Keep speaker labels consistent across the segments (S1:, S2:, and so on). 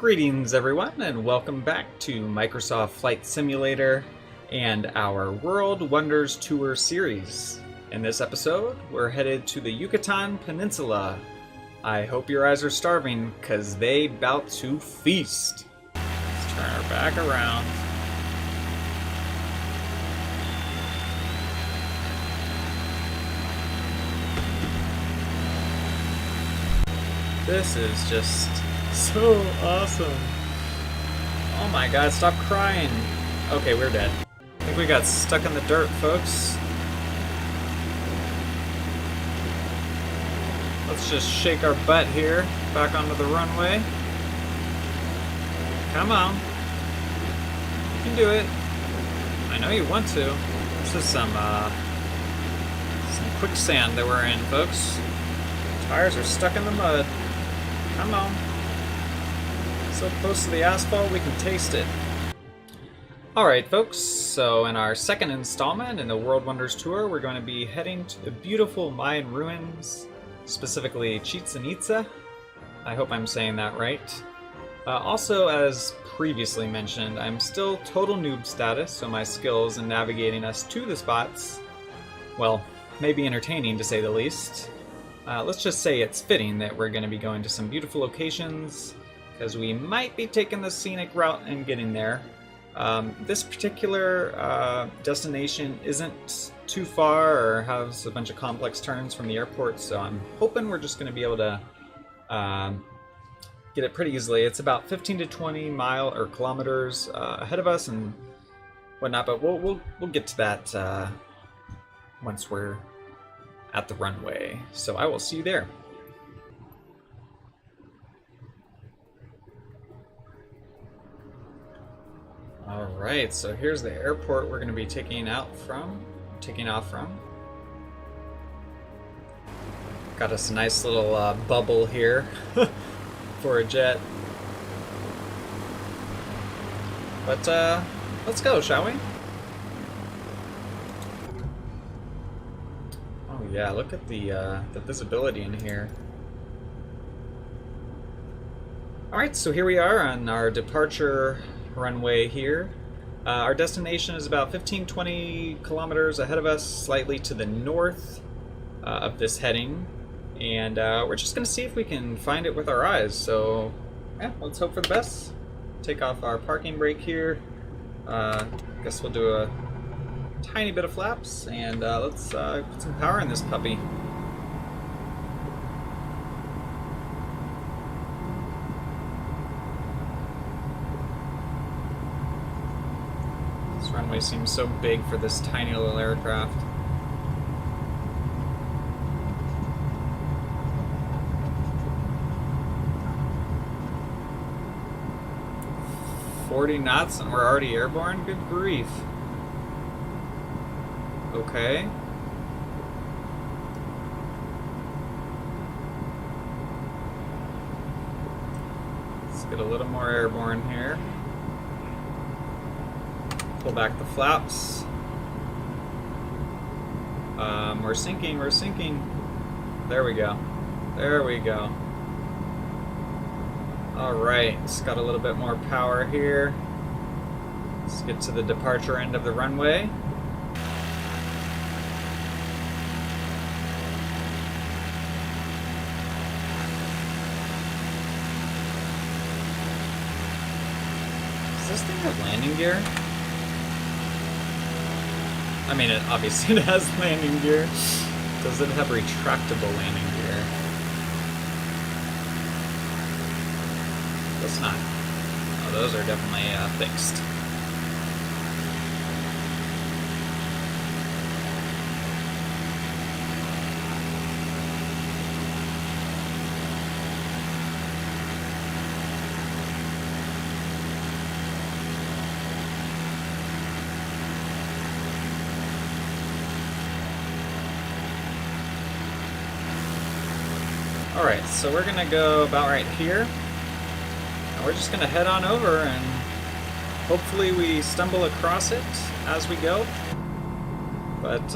S1: Greetings everyone, and welcome back to Microsoft Flight Simulator and our World Wonders Tour series. In this episode, we're headed to the Yucatán Peninsula. I hope your eyes are starving, cause they bout to feast. Let's turn our back around. This is just so awesome. Oh my god, stop crying. Okay, we're dead. I think we got stuck in the dirt, folks. Let's just shake our butt here, back onto the runway. Come on. You can do it. I know you want to. This is some quicksand that we're in, folks. Tires are stuck in the mud. Come on. So close to the asphalt, we can taste it. Alright folks, so in our second installment in the World Wonders Tour, we're going to be heading to the beautiful Mayan ruins, specifically Chichen Itza. I hope I'm saying that right. Also, as previously mentioned, I'm still total noob status, so my skills in navigating us to the spots, well, maybe entertaining to say the least. Let's just say it's fitting that we're going to be going to some beautiful locations, because we might be taking the scenic route and getting there. This particular destination isn't too far or has a bunch of complex turns from the airport, so I'm hoping we're just going to be able to get it pretty easily. It's about 15 to 20 kilometers ahead of us and whatnot, but we'll get to that once we're at the runway. So I will see you there. Alright, so here's the airport we're going to be taking off from. Got us a nice little bubble here for a jet. But let's go, shall we? Oh yeah, look at the visibility in here. Alright, so here we are on our departure runway here. Our destination is about 15-20 kilometers ahead of us, slightly to the north of this heading, and we're just going to see if we can find it with our eyes. So yeah, let's hope for the best. Take off our parking brake here. Guess we'll do a tiny bit of flaps, and let's put some power in this puppy. This runway seems so big for this tiny little aircraft. "40 knots and we're already airborne? Good grief." Okay. Let's get a little more airborne here. Pull back the flaps. We're sinking. There we go. Alright, it's got a little bit more power here. Let's get to the departure end of the runway. Does this thing have landing gear? I mean, it obviously has landing gear. Does it have retractable landing gear? Guess not. Oh, those are definitely fixed. Alright, so we're gonna go about right here. And we're just gonna head on over and hopefully we stumble across it as we go. But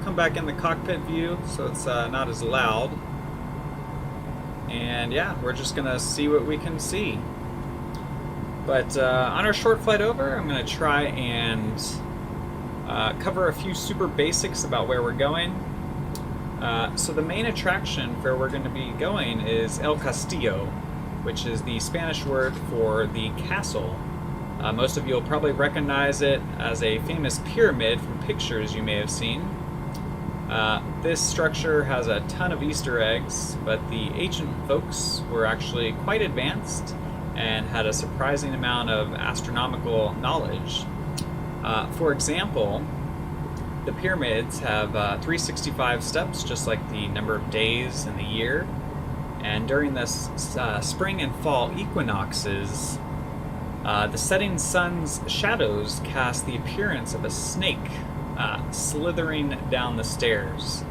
S1: come back in the cockpit view so it's not as loud. and yeah, we're just gonna see what we can see. But on our short flight over, I'm gonna try and cover a few super basics about where we're going. So the main attraction for where we're going to be going is El Castillo, which is the Spanish word for the castle. Most of you will probably recognize it as a famous pyramid from pictures you may have seen. This structure has a ton of Easter eggs, but the ancient folks were actually quite advanced and had a surprising amount of astronomical knowledge. For example, the pyramids have 365 steps, just like the number of days in the year. And during the spring and fall equinoxes, the setting sun's shadows cast the appearance of a snake slithering down the stairs.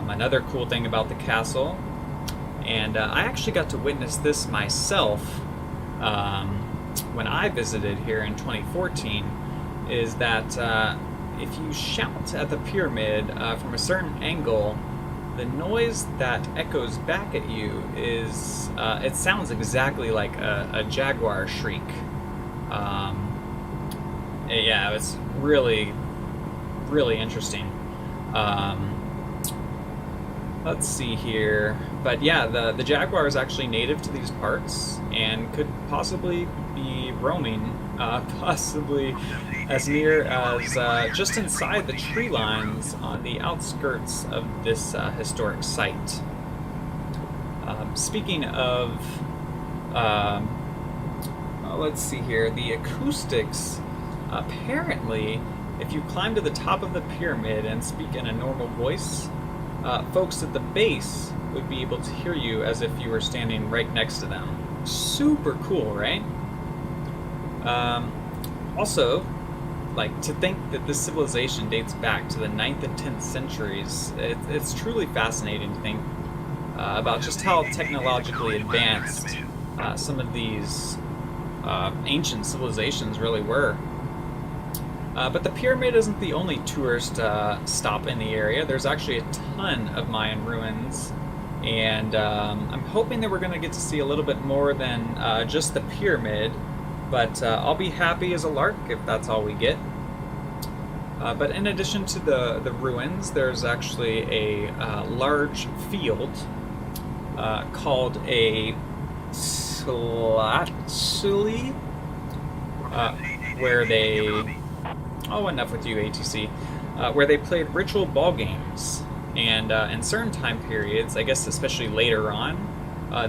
S1: Another cool thing about the castle, and I actually got to witness this myself when I visited here in 2014, is that if you shout at the pyramid from a certain angle, the noise that echoes back at you is, it sounds exactly like a jaguar shriek. Yeah, it's really, really interesting. Let's see here. But yeah, the jaguar is actually native to these parts and could possibly be roaming, possibly as near as just inside the tree lines on the outskirts of this historic site. Speaking of, let's see here, the acoustics, apparently, if you climb to the top of the pyramid and speak in a normal voice, folks at the base would be able to hear you as if you were standing right next to them. Super cool, right? Also, like, to think that this civilization dates back to the 9th and 10th centuries, it's truly fascinating to think about just how technologically advanced some of these ancient civilizations really were. But the pyramid isn't the only tourist stop in the area. There's actually a ton of Mayan ruins, and I'm hoping that we're going to get to see a little bit more than just the pyramid, but I'll be happy as a lark if that's all we get. But in addition to the ruins, there's actually a large field called a Tlachtli, where they... Oh, enough with you, ATC. Where they played ritual ball games. And in certain time periods, I guess especially later on,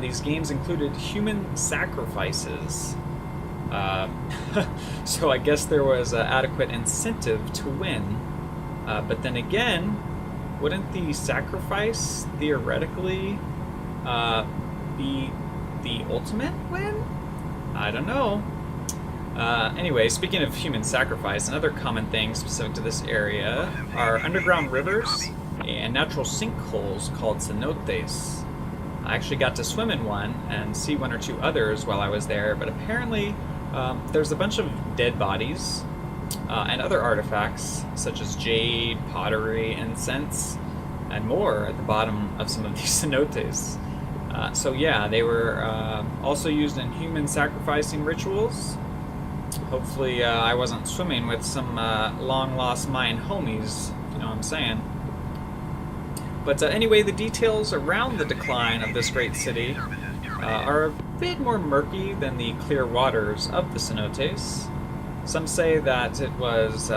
S1: these games included human sacrifices. So I guess there was adequate incentive to win. But then again, wouldn't the sacrifice theoretically be the ultimate win? I don't know. Anyway, speaking of human sacrifice, another common thing specific to this area are underground rivers and natural sinkholes called cenotes. I actually got to swim in one and see one or two others while I was there, but apparently there's a bunch of dead bodies and other artifacts such as jade, pottery, incense, and more at the bottom of some of these cenotes. So yeah, they were also used in human sacrificing rituals. Hopefully I wasn't swimming with some long-lost Mayan homies, if you know what I'm saying. But anyway, the details around the decline of this great city are a bit more murky than the clear waters of the cenotes. Some say that it was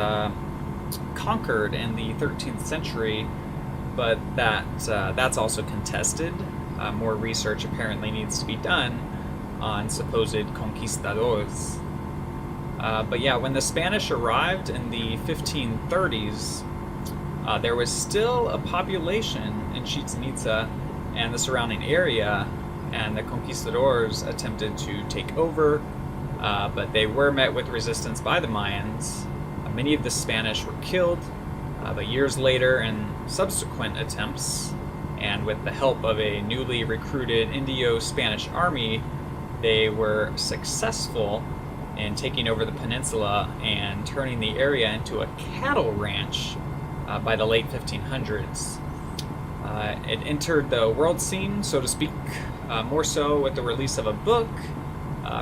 S1: conquered in the 13th century, but that's also contested. More research apparently needs to be done on supposed conquistadors. But yeah, when the Spanish arrived in the 1530s, there was still a population in Chichen Itza and the surrounding area, and the conquistadors attempted to take over, but they were met with resistance by the Mayans. Many of the Spanish were killed, but years later, in subsequent attempts, and with the help of a newly recruited Indio-Spanish army, they were successful in taking over the peninsula and turning the area into a cattle ranch by the late 1500s. It entered the world scene, so to speak, more so with the release of a book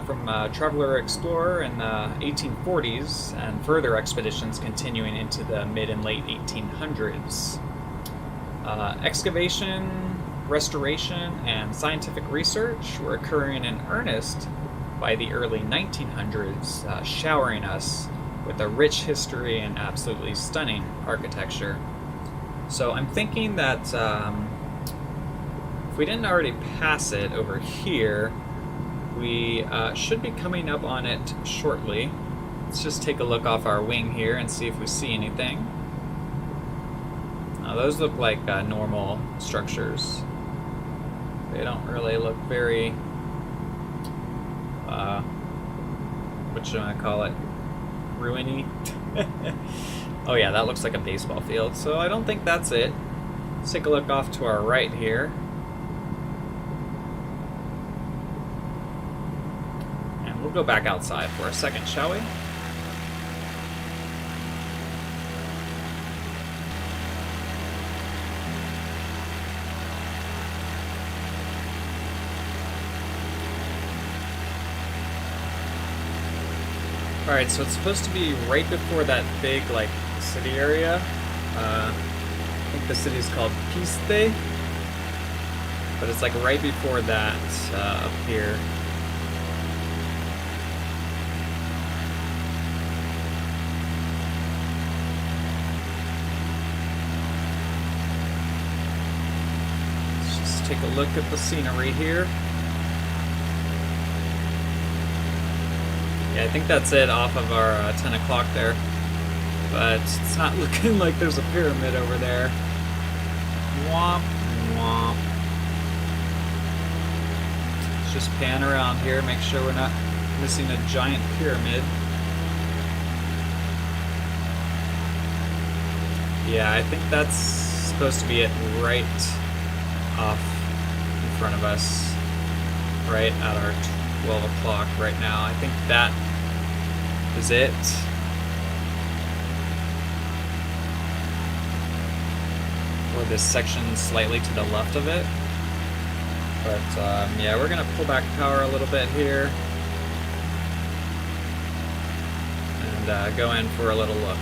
S1: from a traveler explorer in the 1840s, and further expeditions continuing into the mid and late 1800s. Excavation, restoration, and scientific research were occurring in earnest by the early 1900s, showering us with a rich history and absolutely stunning architecture. So I'm thinking that if we didn't already pass it over here, we should be coming up on it shortly. Let's just take a look off our wing here and see if we see anything. Those look like normal structures. They don't really look very, what should I call it, ruiny? Oh yeah, that looks like a baseball field, so I don't think that's it. Let's take a look off to our right here. And we'll go back outside for a second, shall we? Alright, so it's supposed to be right before that big, like, city area. I think the city's called Piste, but it's like right before that up here. Let's just take a look at the scenery here. Yeah, I think that's it off of our 10 o'clock there. But it's not looking like there's a pyramid over there. Womp, womp. Let's just pan around here, make sure we're not missing a giant pyramid. Yeah, I think that's supposed to be it right off in front of us. Right at our 12 o'clock right now. I think that is it. Or this section slightly to the left of it. But yeah, we're gonna pull back power a little bit here and go in for a little look.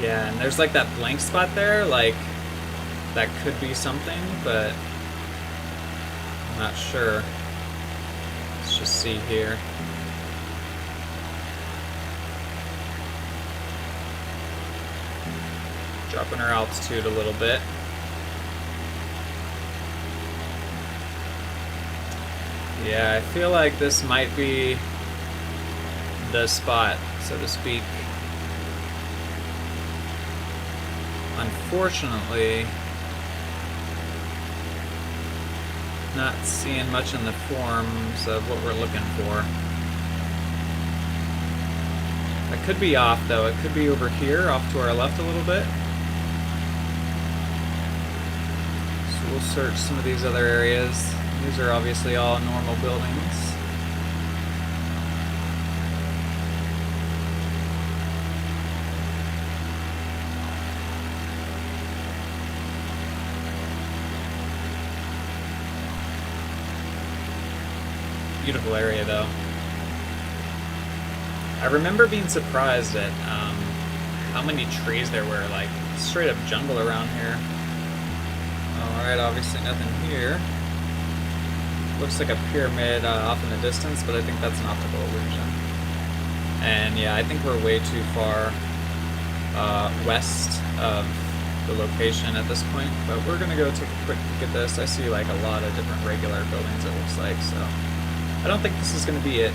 S1: Yeah, and there's like that blank spot there, like that could be something, but I'm not sure. Let's just see here. Dropping our altitude a little bit. Yeah, I feel like this might be the spot, so to speak. Unfortunately, not seeing much in the forms of what we're looking for. I could be off though. It could be over here, off to our left a little bit. So we'll search some of these other areas. These are obviously all normal buildings. Beautiful area though. I remember being surprised at how many trees there were, like straight up jungle around here. Alright, obviously nothing here. Looks like a pyramid off in the distance, but I think that's an optical illusion. And yeah, I think we're way too far west of the location at this point, but we're gonna go take a quick look at this. I see like a lot of different regular buildings, it looks like, so I don't think this is going to be it.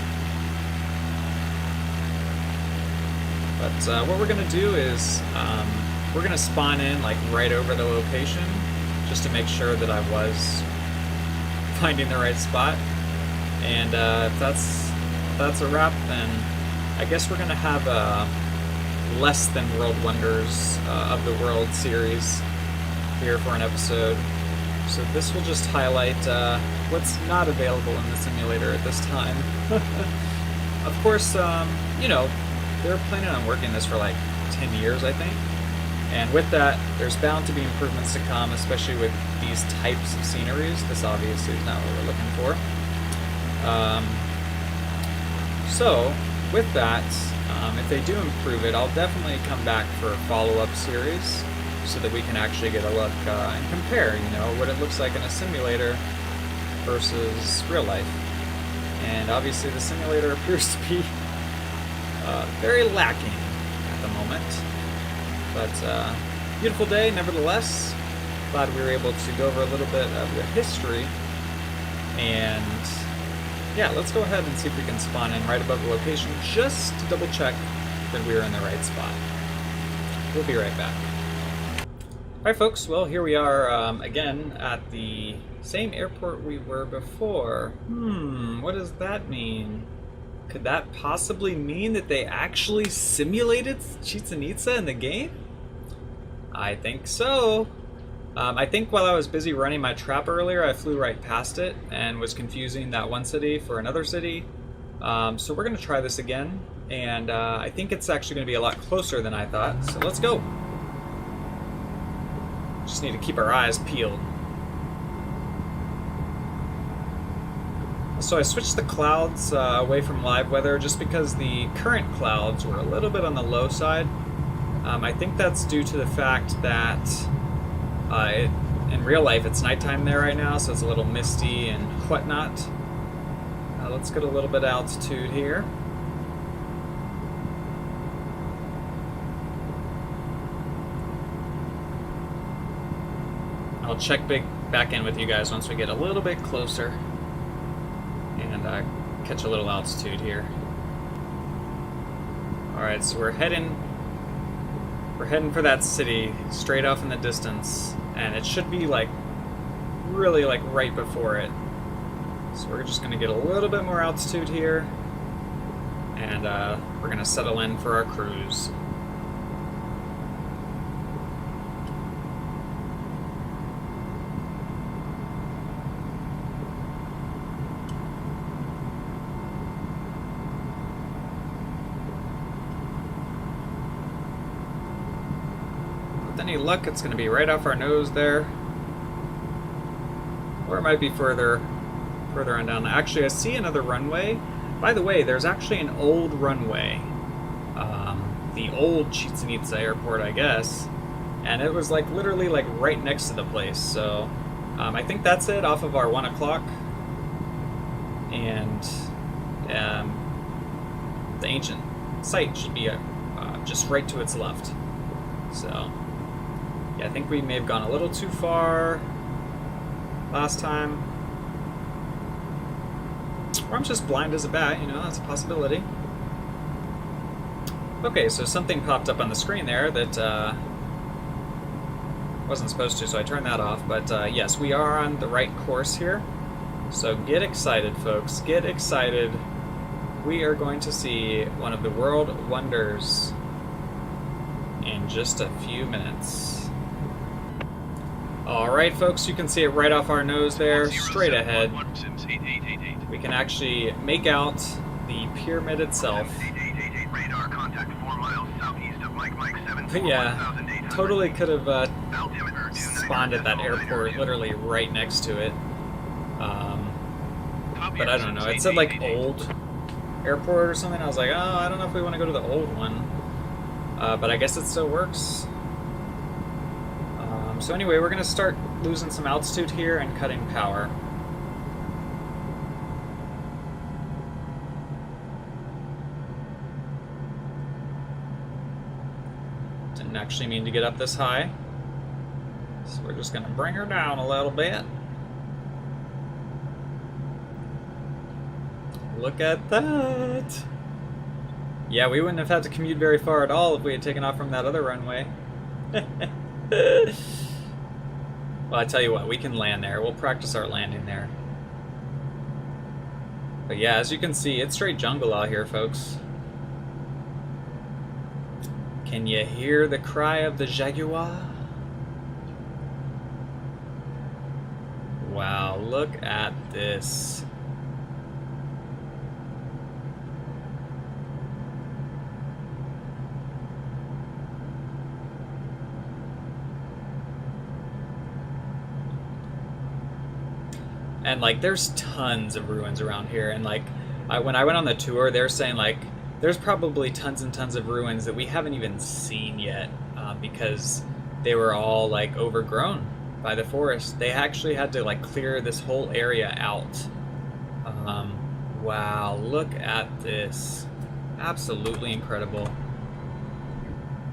S1: But what we're going to do is we're going to spawn in like right over the location just to make sure that I was finding the right spot. And if that's a wrap, then I guess we're going to have a less than World Wonders of the World series here for an episode. So this will just highlight what's not available in the simulator at this time. Of course, you know, they're planning on working this for like 10 years, I think. And with that, there's bound to be improvements to come, especially with these types of sceneries. This obviously is not what we're looking for. So, with that, if they do improve it, I'll definitely come back for a follow-up series so that we can actually get a look and compare, you know, what it looks like in a simulator versus real life. And obviously the simulator appears to be very lacking at the moment. But beautiful day nevertheless. Glad we were able to go over a little bit of the history. And yeah, let's go ahead and see if we can spawn in right above the location just to double check that we're in the right spot. We'll be right back. Alright folks, well here we are again at the same airport we were before. What does that mean? Could that possibly mean that they actually simulated Chichen Itza in the game? I think so. I think while I was busy running my trap earlier, I flew right past it and was confusing that one city for another city. So we're going to try this again, and I think it's actually going to be a lot closer than I thought, so let's go. Just need to keep our eyes peeled. So I switched the clouds away from live weather just because the current clouds were a little bit on the low side. I think that's due to the fact that in real life it's nighttime there right now, so it's a little misty and whatnot. Let's get a little bit of altitude here. I'll check back in with you guys once we get a little bit closer and catch a little altitude here. Alright, so we're heading for that city straight off in the distance, and it should be like really like right before it. So we're just going to get a little bit more altitude here, and we're going to settle in for our cruise. Any luck, it's going to be right off our nose there, or it might be further on down. Actually, I see another runway. By the way, there's actually an old runway, the old Chichen Itza Airport, I guess, and it was like literally like right next to the place. So I think that's it off of our 1 o'clock, and the ancient site should be just right to its left. So yeah, I think we may have gone a little too far last time. Or I'm just blind as a bat, you know, that's a possibility. Okay, so something popped up on the screen there that wasn't supposed to, so I turned that off. But yes, we are on the right course here. So get excited, folks. Get excited. We are going to see one of the world wonders in just a few minutes. Alright folks, you can see it right off our nose there, straight ahead. We can actually make out the pyramid itself. But yeah, totally could have spawned at that airport literally right next to it. But I don't know, it said like old airport or something. I was like, oh, I don't know if we want to go to the old one. But I guess it still works. So anyway, we're going to start losing some altitude here and cutting power. Didn't actually mean to get up this high. So we're just going to bring her down a little bit. Look at that! Yeah, we wouldn't have had to commute very far at all if we had taken off from that other runway. Well, I tell you what, we can land there. We'll practice our landing there. But yeah, as you can see, it's straight jungle out here, folks. Can you hear the cry of the jaguar? Wow, look at this. And like there's tons of ruins around here, and like when I went on the tour, they're saying like there's probably tons and tons of ruins that we haven't even seen yet, because they were all like overgrown by the forest. They actually had to like clear this whole area out. Wow, look at this. Absolutely incredible.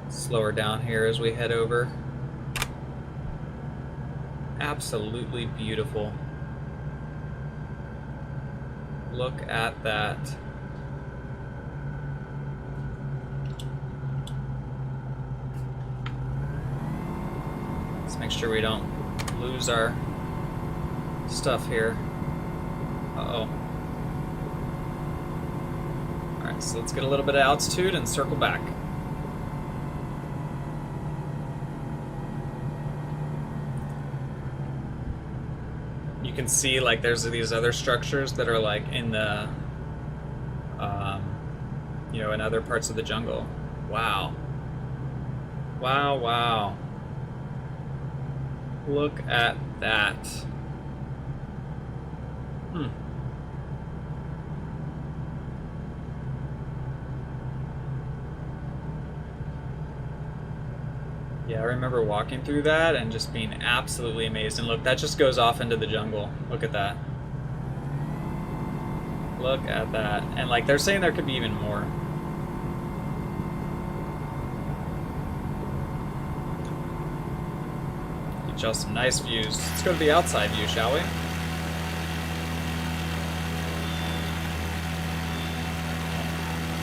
S1: Slower down here as we head over. Absolutely beautiful. Look at that. Let's make sure we don't lose our stuff here. Uh-oh. Alright, so let's get a little bit of altitude and circle back. You can see like there's these other structures that are like in the, you know, in other parts of the jungle. Wow. Wow, wow. Look at that. Yeah, I remember walking through that and just being absolutely amazed. And look, that just goes off into the jungle. Look at that. Look at that. And like they're saying there could be even more. Get y'all some nice views. Let's go to the outside view, shall we? A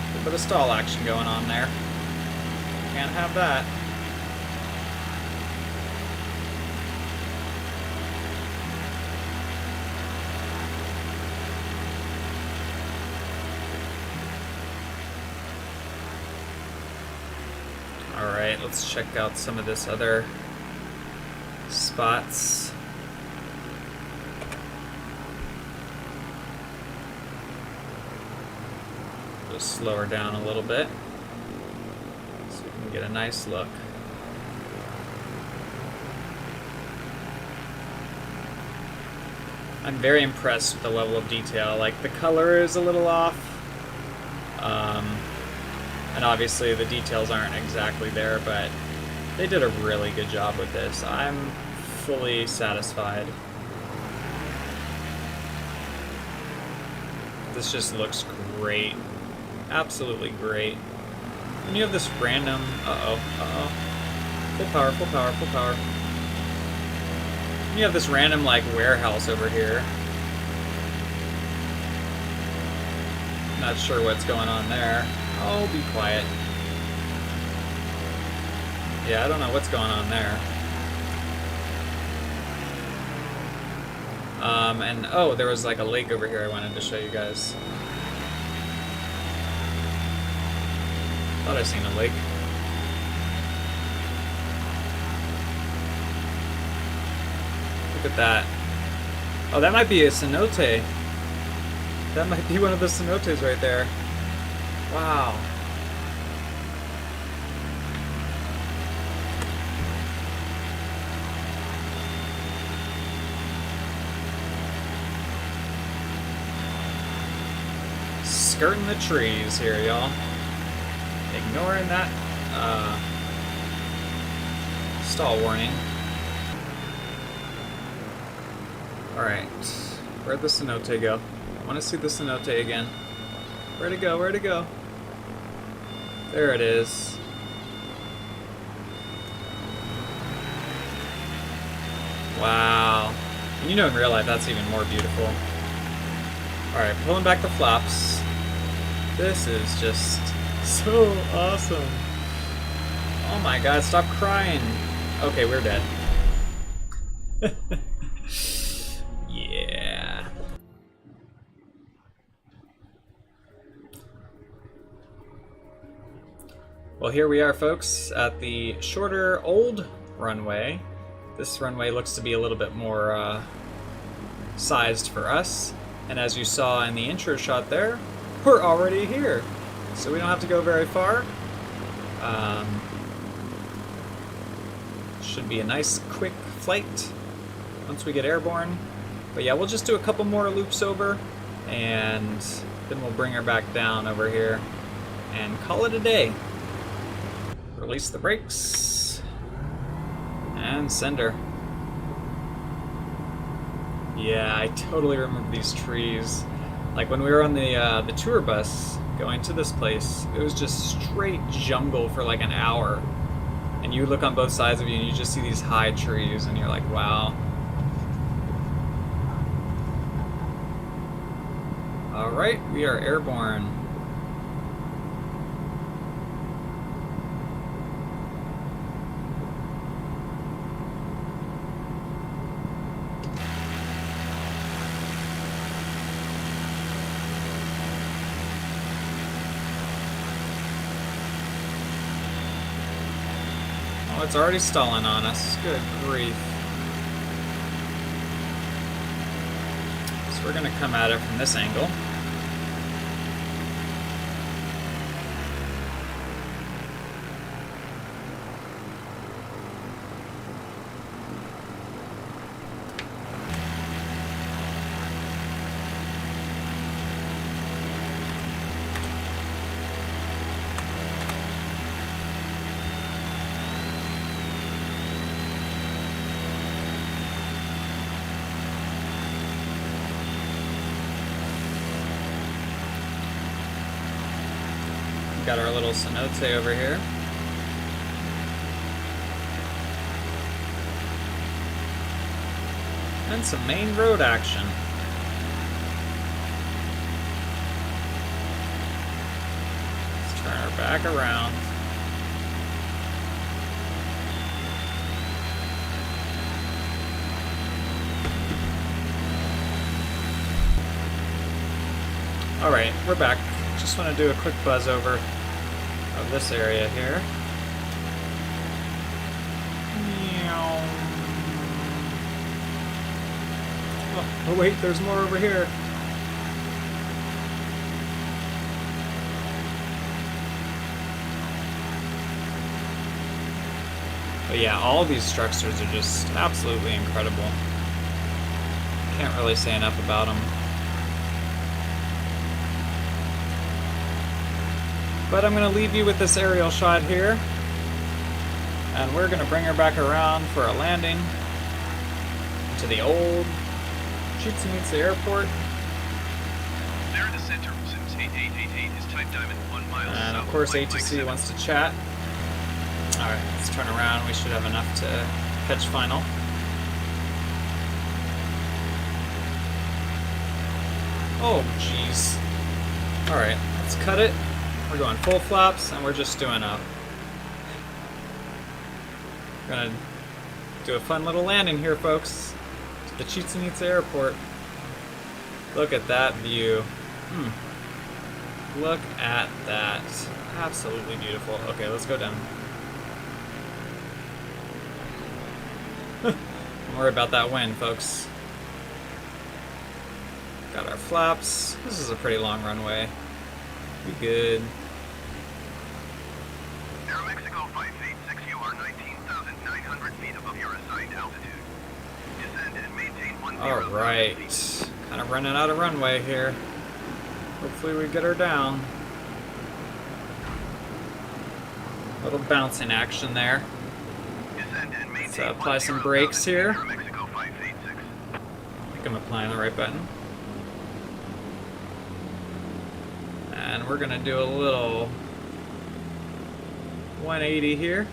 S1: little bit of stall action going on there. Can't have that. Alright, let's check out some of this other spots. Just slow her down a little bit so we can get a nice look. I'm very impressed with the level of detail. Like the color is a little off. And obviously the details aren't exactly there, but they did a really good job with this. I'm fully satisfied. This just looks great. Absolutely great. And you have this random... Full power, full power, full power. And you have this random, like, warehouse over here. Not sure what's going on there. Oh, be quiet. Yeah, I don't know what's going on there. And oh, there was like a lake over here I wanted to show you guys. Thought I seen a lake. Look at that. Oh, that might be a cenote. That might be one of the cenotes right there. Wow. Skirting the trees here, y'all. Ignoring that stall warning. Alright. Where'd the cenote go? I want to see the cenote again. Where'd it go? Where'd it go? There it is. Wow. And you know in real life that's even more beautiful. Alright, pulling back the flaps. This is just so awesome. Oh my god, stop crying. Okay, we're dead. Yeah. Well, here we are, folks, at the shorter old runway. This runway looks to be a little bit more sized for us. And as you saw in the intro shot there, we're already here. So we don't have to go very far. Should be a nice quick flight once we get airborne. But yeah, we'll just do a couple more loops over, and then we'll bring her back down over here and call it a day. Release the brakes and send her. Yeah, I totally remember these trees. Like when we were on the tour bus going to this place, it was just straight jungle for like an hour. And you look on both sides of you and you just see these high trees and you're like, wow. Alright, we are airborne. Oh, it's already stalling on us. Good grief. So we're gonna come at it from this angle. Got our little cenote over here. And some main road action. Let's turn her back around. Alright, we're back. Just want to do a quick buzz over of this area here. Oh wait, there's more over here. But yeah, all of these structures are just absolutely incredible. Can't really say enough about them. But I'm going to leave you with this aerial shot here. And we're going to bring her back around for a landing to the old Chichen Itza Airport.
S2: They're in the center since 8888 is type diamond 1 mile.
S1: And of course ATC wants to chat. Alright, let's turn around. We should have enough to catch final. Oh, jeez. Alright, let's cut it. We're going full flaps, and we're just doing a... We're gonna do a fun little landing here, folks. To the Chichen Itza Airport. Look at that view. Look at that. Absolutely beautiful. Okay, let's go down. Don't worry about that wind, folks. Got our flaps. This is a pretty long runway. We good.
S2: Aeromexico 586, you are 19,900 feet above your assigned altitude. Descend and maintain 10.
S1: Alright. Kind of running out of runway here. Hopefully we get her down. Little bouncing action there. Let's apply some brakes here. I think I'm applying the right button. And we're gonna do a little 180 here.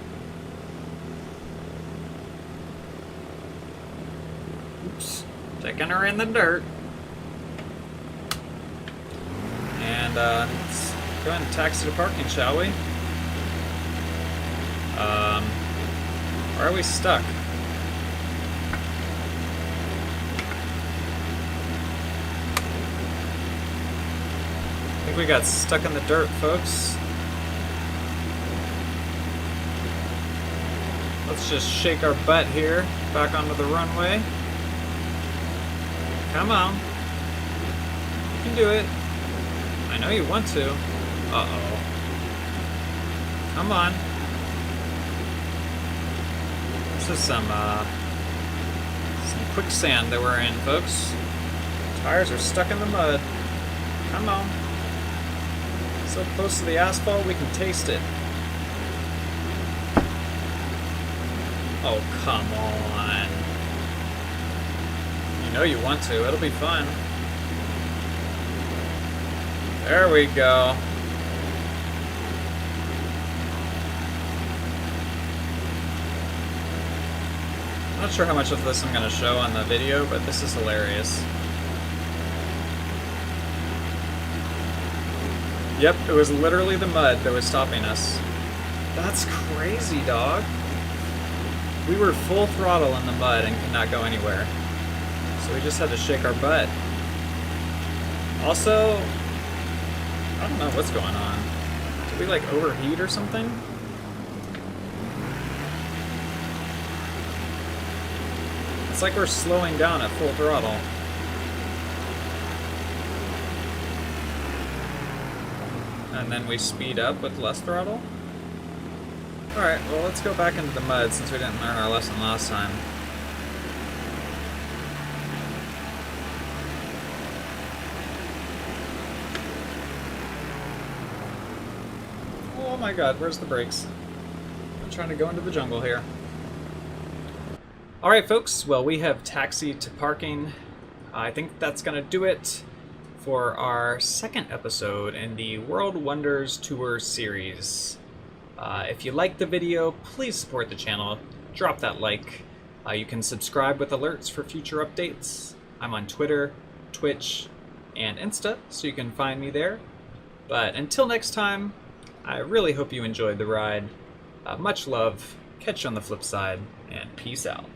S1: Oops, taking her in the dirt. And let's go ahead and taxi to parking, shall we? Where are we stuck? I think we got stuck in the dirt, folks. Let's just shake our butt here, back onto the runway. Come on. You can do it. I know you want to. Uh-oh. Come This is some Some quicksand that we're in, folks. Tires are stuck in the mud. Come on. So close to the asphalt, we can taste it. Oh, come on. You know you want to. It'll be fun. There we go. Not sure how much of this I'm going to show on the video, but this is hilarious. Yep, it was literally the mud that was stopping us. That's crazy, dog. We were full throttle in the mud and could not go anywhere. So we just had to shake our butt. Also, I don't know what's going on. Did we like overheat or something? It's like we're slowing down at full throttle. And then we speed up with less throttle? Alright, well let's go back into the mud since we didn't learn our lesson last time. Oh my god, where's the brakes? I'm trying to go into the jungle here. Alright folks, well we have taxied to parking. I think that's gonna do it for our second episode in the World Wonders Tour series. If you liked the video, please support the channel. Drop that like. You can subscribe with alerts for future updates. I'm on Twitter, Twitch, and Insta, so you can find me there. But until next time, I really hope you enjoyed the ride. Much love, catch you on the flip side, and peace out.